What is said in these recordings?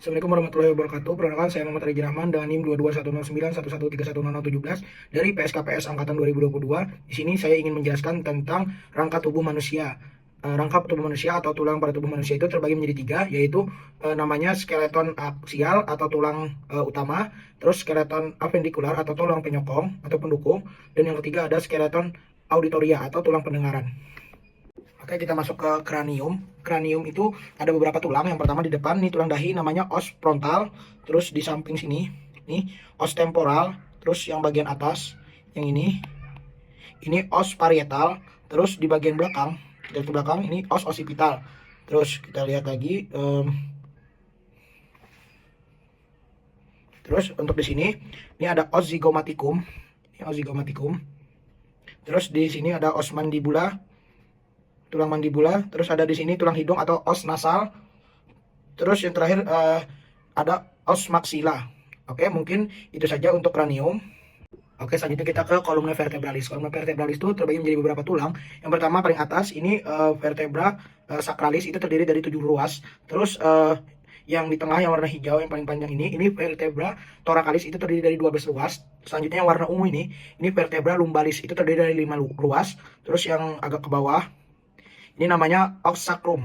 Assalamualaikum warahmatullahi wabarakatuh. Perkenalkan, saya Muhammad Regi Rahman dengan NIM 22109113100017 dari PSKPS Angkatan 2022. Di sini saya ingin menjelaskan tentang rangka tubuh manusia. Rangka tubuh manusia atau tulang pada tubuh manusia itu terbagi menjadi tiga, yaitu namanya skeleton aksial atau tulang utama, terus skeleton apendikular atau tulang penyokong atau pendukung, dan yang ketiga ada skeleton auditoria atau tulang pendengaran. Oke, kita masuk ke kranium. Kranium itu ada beberapa tulang. Yang pertama di depan, nih tulang dahi namanya os frontal. Terus di samping sini, nih os temporal. Terus yang bagian atas, yang ini os parietal. Terus di bagian belakang, kita ke belakang, ini os occipital. Terus kita lihat lagi. Terus untuk di sini, ini ada os zygomaticum. Ini os zygomaticum. Terus di sini ada os mandibula, tulang mandibula. Terus ada di sini tulang hidung atau os nasal. Terus yang terakhir ada os maxilla. Oke, mungkin itu saja untuk kranium. Oke, selanjutnya kita ke kolumna vertebralis. Kolumna vertebralis itu terbagi menjadi beberapa tulang. Yang pertama paling atas ini vertebra sacralis, itu terdiri dari 7 ruas. Terus yang di tengah yang warna hijau yang paling panjang ini vertebra thoracalis, itu terdiri dari 12 ruas. Selanjutnya yang warna ungu ini vertebra lumbalis, itu terdiri dari 5 ruas. Terus yang agak ke bawah ini namanya ox sacrum.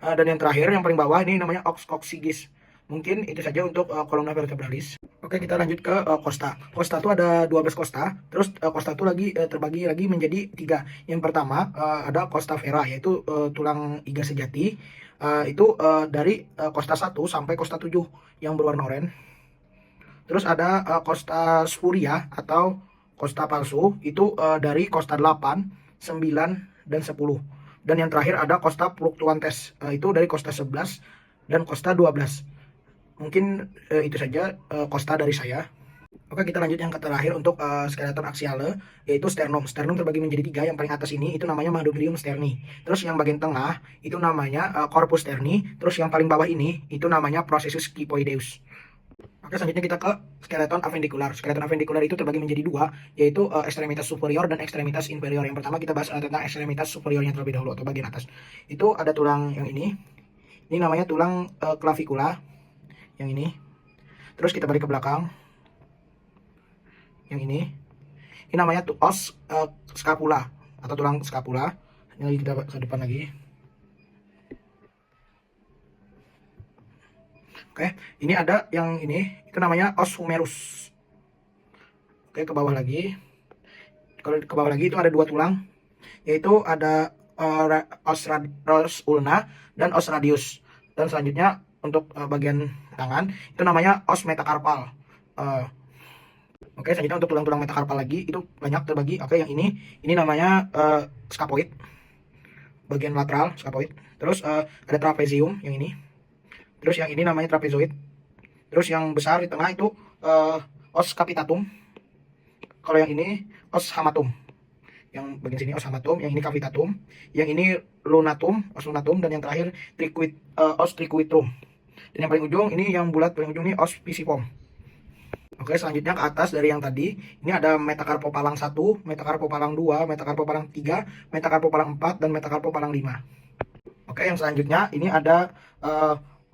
Dan yang terakhir yang paling bawah ini namanya ox coccygeus. Mungkin itu saja untuk kolumna vertebralis. Oke, kita lanjut ke costa. Costa itu ada 12 costa. Terus costa itu terbagi lagi menjadi 3. Yang pertama ada costa vera, yaitu tulang iga sejati. Itu dari costa 1 sampai costa 7 yang berwarna oranye. Terus ada costa spuria atau costa palsu, itu dari costa 8, 9, dan 10. Dan yang terakhir ada costa fluctuantes, itu dari costa 11 dan costa 12. Mungkin itu saja costa dari saya. Oke, kita lanjut yang terakhir untuk skeleton aksiale, yaitu sternum. Sternum terbagi menjadi 3. Yang paling atas ini itu namanya mahdumrium sterni. Terus yang bagian tengah itu namanya corpus sterni. Terus yang paling bawah ini itu namanya processus kyphoideus. Oke, selanjutnya kita ke skeleton apendikular. Skeleton apendikular itu terbagi menjadi 2, yaitu ekstremitas superior dan ekstremitas inferior. Yang pertama kita bahas tentang ekstremitas superiornya terlebih dahulu atau bagian atas. Itu ada tulang yang ini. Ini namanya tulang clavicula. Yang ini. Terus kita balik ke belakang. Yang ini namanya os scapula atau tulang scapula. Ini lagi kita ke depan lagi. Oke, ini ada yang ini, itu namanya os humerus. Oke, ke bawah lagi. Kalau ke bawah lagi itu ada 2 tulang, yaitu ada os ulna dan os radius. Dan selanjutnya untuk bagian tangan itu namanya os metacarpal. Oke, selanjutnya untuk tulang-tulang metacarpal lagi itu banyak terbagi. Oke, yang ini namanya scapoid, bagian lateral scapoid. Terus ada trapezium yang ini. Terus yang ini namanya trapezoid. Terus yang besar di tengah itu os capitatum. Kalau yang ini os hamatum. Yang bagian sini os hamatum, yang ini cavitatum, yang ini lunatum, os lunatum, dan yang terakhir os triquitrum. Dan yang paling ujung ini yang bulat paling ujung ini os pisiform. Oke, selanjutnya ke atas dari yang tadi, ini ada metacarpopalang 1, metacarpopalang 2, metacarpopalang 3, metacarpopalang 4, dan metacarpopalang 5. Oke, yang selanjutnya ini ada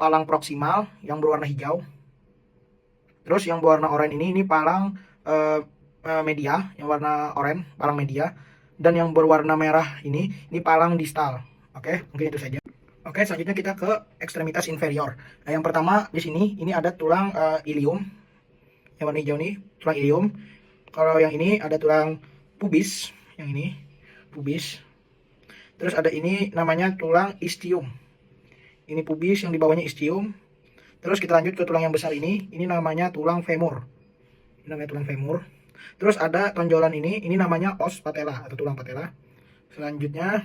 palang proksimal yang berwarna hijau. Terus yang berwarna oranye ini palang media yang warna oranye, palang media. Dan yang berwarna merah ini palang distal. Oke, mungkin itu saja. Oke, selanjutnya kita ke ekstremitas inferior. Nah, yang pertama di sini ini ada tulang ilium. Yang warna hijau nih tulang ilium. Kalau yang ini ada tulang pubis, yang ini pubis. Terus ada ini namanya tulang istium. Ini pubis, yang di bawahnya istium. Terus kita lanjut ke tulang yang besar ini namanya tulang femur. Ini namanya tulang femur. Terus ada tonjolan ini namanya os patella atau tulang patella. Selanjutnya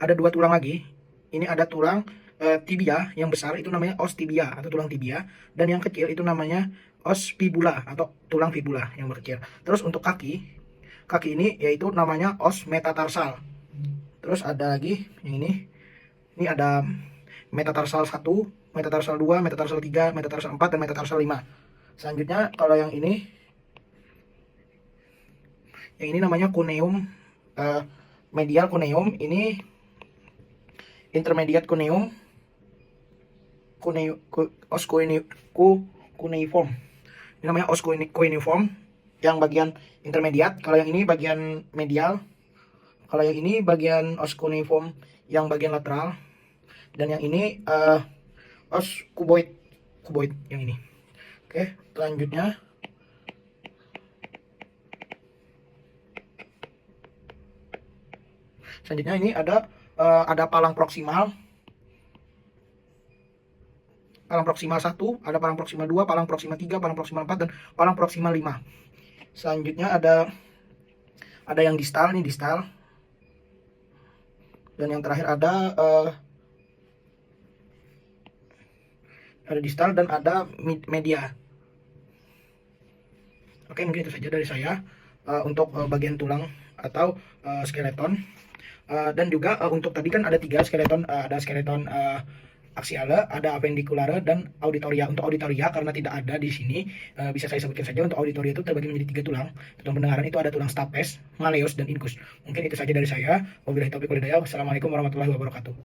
ada 2 tulang lagi. Ini ada tulang tibia, yang besar itu namanya os tibia atau tulang tibia, dan yang kecil itu namanya os fibula atau tulang fibula yang berkecil. Terus untuk kaki ini yaitu namanya os metatarsal. Terus ada lagi yang ini ada metatarsal 1, metatarsal 2, metatarsal 3, metatarsal 4, dan metatarsal 5. Selanjutnya kalau yang ini namanya cuneum medial cuneum, ini intermediate cuneum, os cuneiform. Ini namanya os cuneiform yang bagian intermediate. Kalau yang ini bagian medial. Kalau yang ini bagian os cuneiform yang bagian lateral. Dan yang ini os cuboid yang ini. Oke, selanjutnya ini ada palang proksimal. Palang proksimal 1, ada palang proksimal 2, palang proksimal 3, palang proksimal 4, dan palang proksimal 5. Selanjutnya ada yang distal, nih distal. Dan yang terakhir ada distal dan ada media. Oke, mungkin itu saja dari saya untuk bagian tulang atau skeleton. Dan juga untuk tadi kan ada 3 skeleton, ada skeleton aksiale, ada appendiculare, dan auditoria. Untuk auditoria karena tidak ada di sini, bisa saya sebutkan saja. Untuk auditoria itu terbagi menjadi 3 tulang. Tulang pendengaran itu ada tulang stapes, malleus, dan incus. Mungkin itu saja dari saya. Wabillahi taufiq wal hidayah. Wassalamualaikum warahmatullahi wabarakatuh.